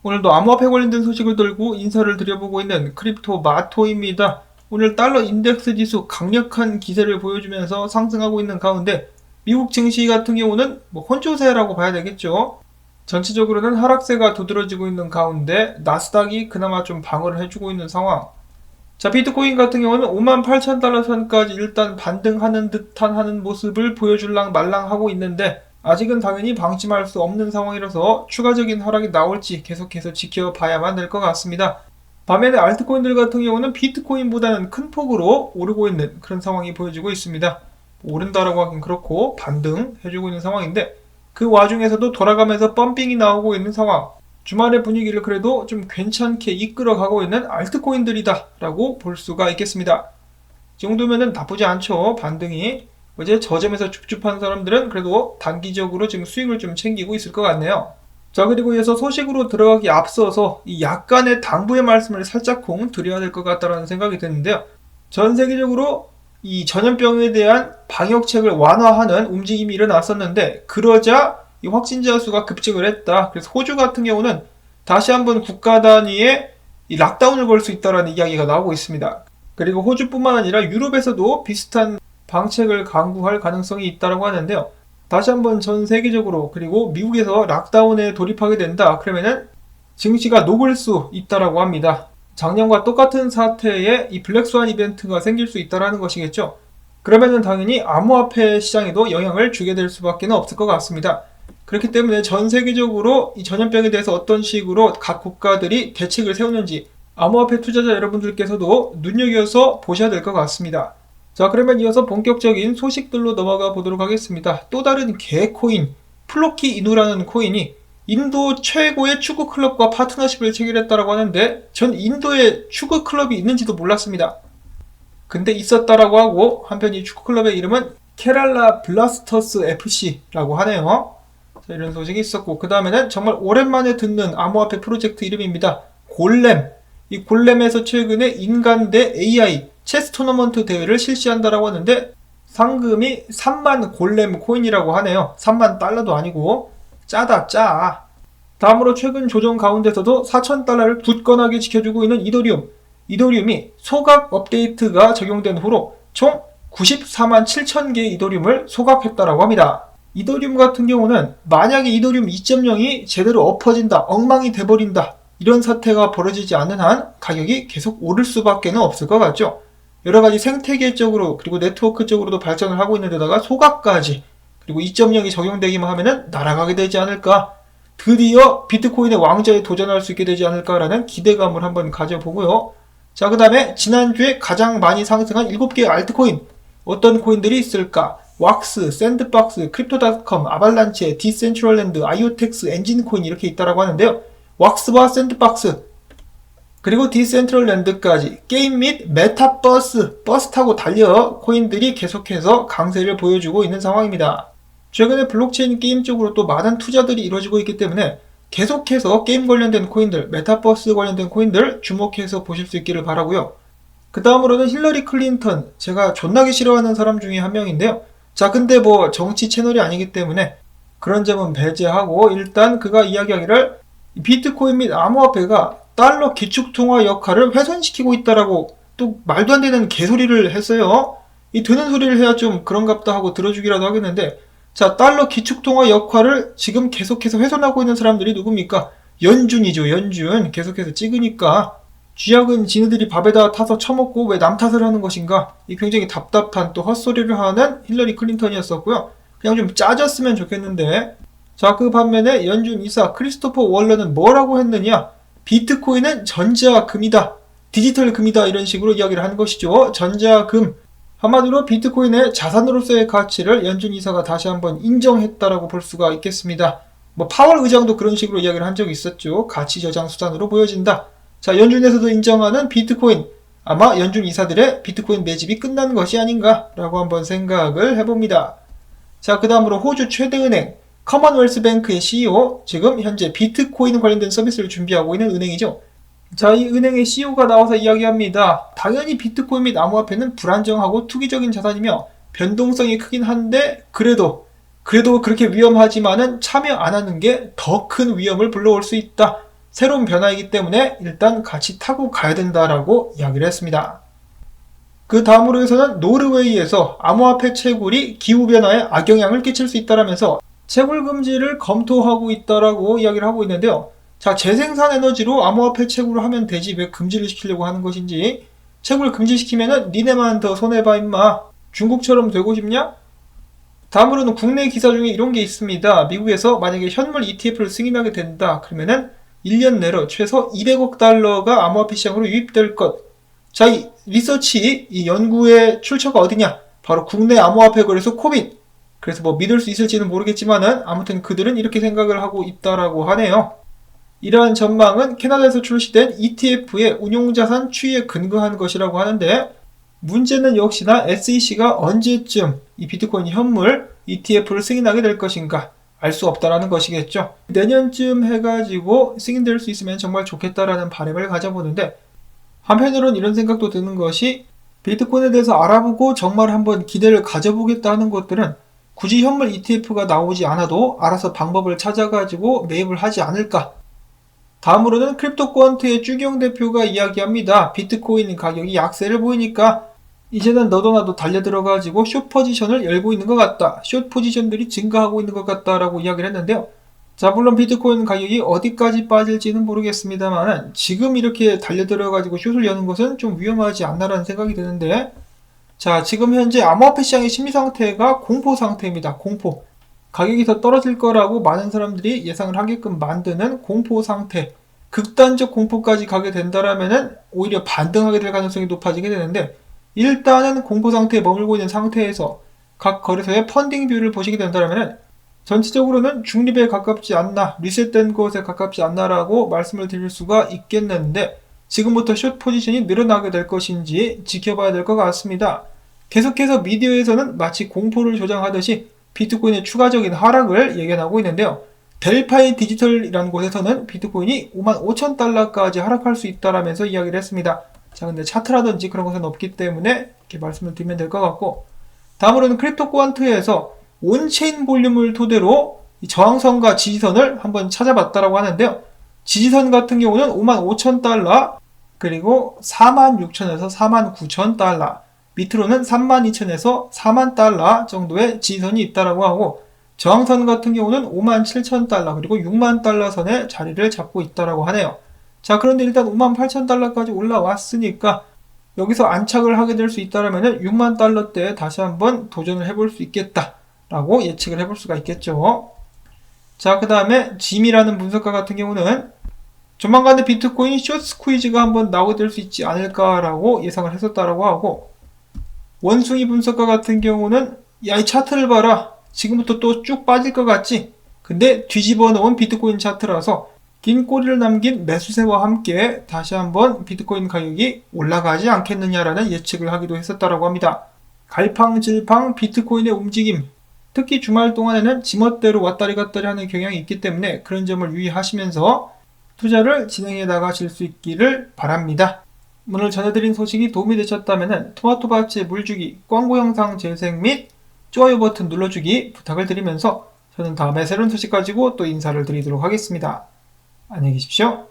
오늘도 암호화폐 관련된 소식을 들고 인사를 드려보고 있는 크립토 마토입니다. 오늘 달러 인덱스 지수 강력한 기세를 보여주면서 상승하고 있는 가운데 미국 증시 같은 경우는 혼조세라고 봐야 되겠죠. 전체적으로는 하락세가 두드러지고 있는 가운데 나스닥이 그나마 좀 방어를 해주고 있는 상황. 자, 비트코인 같은 경우는 58,000달러 선까지 일단 반등하는 듯한 하는 모습을 보여줄랑 말랑 하고 있는데 아직은 당연히 방심할 수 없는 상황이라서 추가적인 하락이 나올지 계속해서 지켜봐야만 될 것 같습니다. 반면에 알트코인들 같은 경우는 비트코인보다는 큰 폭으로 오르고 있는 그런 상황이 보여지고 있습니다. 오른다라고 하긴 그렇고 반등해주고 있는 상황인데 그 와중에서도 돌아가면서 펌핑이 나오고 있는 상황. 주말의 분위기를 그래도 좀 괜찮게 이끌어가고 있는 알트코인들이다 라고 볼 수가 있겠습니다. 이 정도면은 나쁘지 않죠. 반등이. 어제 저점에서 줍줍한 사람들은 그래도 단기적으로 지금 수익을 좀 챙기고 있을 것 같네요. 자, 그리고 이어서 소식으로 들어가기 앞서서 이 약간의 당부의 말씀을 살짝쿵 드려야 될 것 같다는 생각이 드는데요. 전 세계적으로 이 전염병에 대한 방역책을 완화하는 움직임이 일어났었는데 그러자 이 확진자 수가 급증을 했다. 그래서 호주 같은 경우는 다시 한번 국가 단위의 이 락다운을 걸 수 있다는 이야기가 나오고 있습니다. 그리고 호주뿐만 아니라 유럽에서도 비슷한 방책을 강구할 가능성이 있다고 하는데요. 다시 한번 전 세계적으로 그리고 미국에서 락다운에 돌입하게 된다. 그러면은 증시가 녹을 수 있다고 합니다. 작년과 똑같은 사태에 이 블랙스완 이벤트가 생길 수 있다는 것이겠죠. 그러면은 당연히 암호화폐 시장에도 영향을 주게 될 수밖에 없을 것 같습니다. 그렇기 때문에 전 세계적으로 이 전염병에 대해서 어떤 식으로 각 국가들이 대책을 세우는지 암호화폐 투자자 여러분들께서도 눈여겨서 보셔야 될 것 같습니다. 자, 그러면 이어서 본격적인 소식들로 넘어가 보도록 하겠습니다. 또 다른 개코인, 플로키 이누라는 코인이 인도 최고의 축구 클럽과 파트너십을 체결했다고 하는데 전 인도에 축구 클럽이 있는지도 몰랐습니다. 근데 있었다라고 하고 한편 이 축구 클럽의 이름은 케랄라 블라스터스 FC라고 하네요. 자, 이런 소식이 있었고 그 다음에는 정말 오랜만에 듣는 암호화폐 프로젝트 이름입니다. 골렘. 이 골렘에서 최근에 인간 대 AI 체스 토너먼트 대회를 실시한다라고 하는데 상금이 3만 골렘 코인이라고 하네요. 3만 달러도 아니고 짜다 짜. 다음으로 최근 조정 가운데서도 4,000달러를 굳건하게 지켜주고 있는 이더리움. 이더리움이 소각 업데이트가 적용된 후로 총 94만 7천 개의 이더리움을 소각했다라고 합니다. 이더리움 같은 경우는 만약에 이더리움 2.0이 제대로 엎어진다, 엉망이 돼버린다 이런 사태가 벌어지지 않는 한 가격이 계속 오를 수밖에 없을 것 같죠. 여러가지 생태계적으로 그리고 네트워크 적으로도 발전을 하고 있는 데다가 소각까지 그리고 2.0이 적용되기만 하면은 날아가게 되지 않을까, 드디어 비트코인의 왕좌에 도전할 수 있게 되지 않을까라는 기대감을 한번 가져보고요. 자, 그 다음에 지난주에 가장 많이 상승한 7개의 알트코인 어떤 코인들이 있을까? 왁스, 샌드박스, 크립토닷컴, 아발란체, 디센트럴랜드, 아이오텍스, 엔진코인 이렇게 있다라고 하는데요. 왁스와 샌드박스 그리고 디센트럴랜드까지 게임 및 메타버스, 버스 타고 달려 코인들이 계속해서 강세를 보여주고 있는 상황입니다. 최근에 블록체인 게임 쪽으로 또 많은 투자들이 이루어지고 있기 때문에 계속해서 게임 관련된 코인들, 메타버스 관련된 코인들 주목해서 보실 수 있기를 바라고요. 그 다음으로는 힐러리 클린턴, 제가 존나게 싫어하는 사람 중에 한 명인데요. 자, 근데 정치 채널이 아니기 때문에 그런 점은 배제하고 일단 그가 이야기하기를 비트코인 및 암호화폐가 달러 기축통화 역할을 훼손시키고 있다라고 또 말도 안 되는 개소리를 했어요. 이 되는 소리를 해야 좀 그런갑다 하고 들어주기라도 하겠는데, 자, 달러 기축통화 역할을 지금 계속해서 훼손하고 있는 사람들이 누굽니까? 연준이죠. 연준. 계속해서 찍으니까 쥐약은 지네들이 밥에다 타서 처먹고 왜 남 탓을 하는 것인가? 이 굉장히 답답한 또 헛소리를 하는 힐러리 클린턴이었었고요. 그냥 좀 짜졌으면 좋겠는데, 자, 그 반면에 연준 이사 크리스토퍼 월러는 뭐라고 했느냐? 비트코인은 전자금이다, 디지털 금이다 이런 식으로 이야기를 한 것이죠. 전자금. 한마디로 비트코인의 자산으로서의 가치를 연준 이사가 다시 한번 인정했다라고 볼 수가 있겠습니다. 파월 의장도 그런 식으로 이야기를 한 적이 있었죠. 가치 저장 수단으로 보여진다. 자, 연준에서도 인정하는 비트코인. 아마 연준 이사들의 비트코인 매집이 끝난 것이 아닌가라고 한번 생각을 해봅니다. 자, 그 다음으로 호주 최대 은행 커먼웰스 뱅크의 CEO, 지금 현재 비트코인 관련된 서비스를 준비하고 있는 은행이죠. 자, 이 은행의 CEO가 나와서 이야기합니다. 당연히 비트코인 및 암호화폐는 불안정하고 투기적인 자산이며 변동성이 크긴 한데 그래도 그렇게 위험하지만은 참여 안 하는 게 더 큰 위험을 불러올 수 있다. 새로운 변화이기 때문에 일단 같이 타고 가야 된다라고 이야기를 했습니다. 그 다음으로 해서는 노르웨이에서 암호화폐 채굴이 기후변화에 악영향을 끼칠 수 있다라면서 채굴 금지를 검토하고 있다라고 이야기를 하고 있는데요. 자, 재생산 에너지로 암호화폐 채굴을 하면 되지 왜 금지를 시키려고 하는 것인지, 채굴 금지시키면은 니네만 더 손해봐 임마, 중국처럼 되고 싶냐? 다음으로는 국내 기사 중에 이런 게 있습니다. 미국에서 만약에 현물 ETF를 승인하게 된다 그러면은 1년 내로 최소 200억 달러가 암호화폐 시장으로 유입될 것. 자, 이 리서치, 이 연구의 출처가 어디냐? 바로 국내 암호화폐 거래소 코빈. 그래서 뭐 믿을 수 있을지는 모르겠지만은 아무튼 그들은 이렇게 생각을 하고 있다라고 하네요. 이러한 전망은 캐나다에서 출시된 ETF의 운용자산 추이에 근거한 것이라고 하는데, 문제는 역시나 SEC가 언제쯤 이 비트코인 현물 ETF를 승인하게 될 것인가 알 수 없다라는 것이겠죠. 내년쯤 해가지고 승인될 수 있으면 정말 좋겠다라는 바람을 가져보는데, 한편으로는 이런 생각도 드는 것이, 비트코인에 대해서 알아보고 정말 한번 기대를 가져보겠다 하는 것들은 굳이 현물 ETF가 나오지 않아도 알아서 방법을 찾아가지고 매입을 하지 않을까. 다음으로는 크립토코언트의 쭈경 대표가 이야기합니다. 비트코인 가격이 약세를 보이니까 이제는 너도 나도 달려들어가지고 숏 포지션을 열고 있는 것 같다. 숏 포지션들이 증가하고 있는 것 같다라고 이야기를 했는데요. 자, 물론 비트코인 가격이 어디까지 빠질지는 모르겠습니다만 지금 이렇게 달려들어가지고 숏을 여는 것은 좀 위험하지 않나라는 생각이 드는데, 자, 지금 현재 암호화폐 시장의 심리 상태가 공포 상태입니다. 공포. 가격이 더 떨어질 거라고 많은 사람들이 예상을 하게끔 만드는 공포 상태. 극단적 공포까지 가게 된다라면은 오히려 반등하게 될 가능성이 높아지게 되는데, 일단은 공포 상태에 머물고 있는 상태에서 각 거래소의 펀딩 뷰를 보시게 된다면은 전체적으로는 중립에 가깝지 않나, 리셋된 것에 가깝지 않나라고 말씀을 드릴 수가 있겠는데, 지금부터 숏 포지션이 늘어나게 될 것인지 지켜봐야 될 것 같습니다. 계속해서 미디어에서는 마치 공포를 조장하듯이 비트코인의 추가적인 하락을 예견하고 있는데요. 델파이 디지털이라는 곳에서는 비트코인이 55,000달러까지 하락할 수 있다라면서 이야기를 했습니다. 자, 근데 차트라든지 그런 것은 없기 때문에 이렇게 말씀을 드리면 될 것 같고, 다음으로는 크립토코안트에서 온체인 볼륨을 토대로 저항선과 지지선을 한번 찾아봤다라고 하는데요. 지지선 같은 경우는 55,000달러, 그리고 46,000에서 49,000달러, 밑으로는 32,000에서 40,000달러 정도의 지지선이 있다라고 하고, 저항선 같은 경우는 57,000달러 그리고 60,000달러 선에 자리를 잡고 있다라고 하네요. 자, 그런데 일단 58,000달러까지 올라왔으니까 여기서 안착을 하게 될 수 있다라면 60,000달러대에 다시 한번 도전을 해볼 수 있겠다라고 예측을 해볼 수가 있겠죠. 자, 그 다음에 짐이라는 분석가 같은 경우는 조만간에 비트코인 숏 스퀴즈가 한번 나오게 될 수 있지 않을까라고 예상을 했었다라고 하고, 원숭이 분석가 같은 경우는 야, 이 차트를 봐라, 지금부터 또 쭉 빠질 것 같지? 근데 뒤집어 놓은 비트코인 차트라서 긴 꼬리를 남긴 매수세와 함께 다시 한번 비트코인 가격이 올라가지 않겠느냐라는 예측을 하기도 했었다라고 합니다. 갈팡질팡 비트코인의 움직임, 특히 주말 동안에는 지멋대로 왔다리 갔다리 하는 경향이 있기 때문에 그런 점을 유의하시면서 투자를 진행해 나가실 수 있기를 바랍니다. 오늘 전해드린 소식이 도움이 되셨다면 토마토밭의 물주기, 광고 영상 재생 및 좋아요 버튼 눌러주기 부탁을 드리면서 저는 다음에 새로운 소식 가지고 또 인사를 드리도록 하겠습니다. 안녕히 계십시오.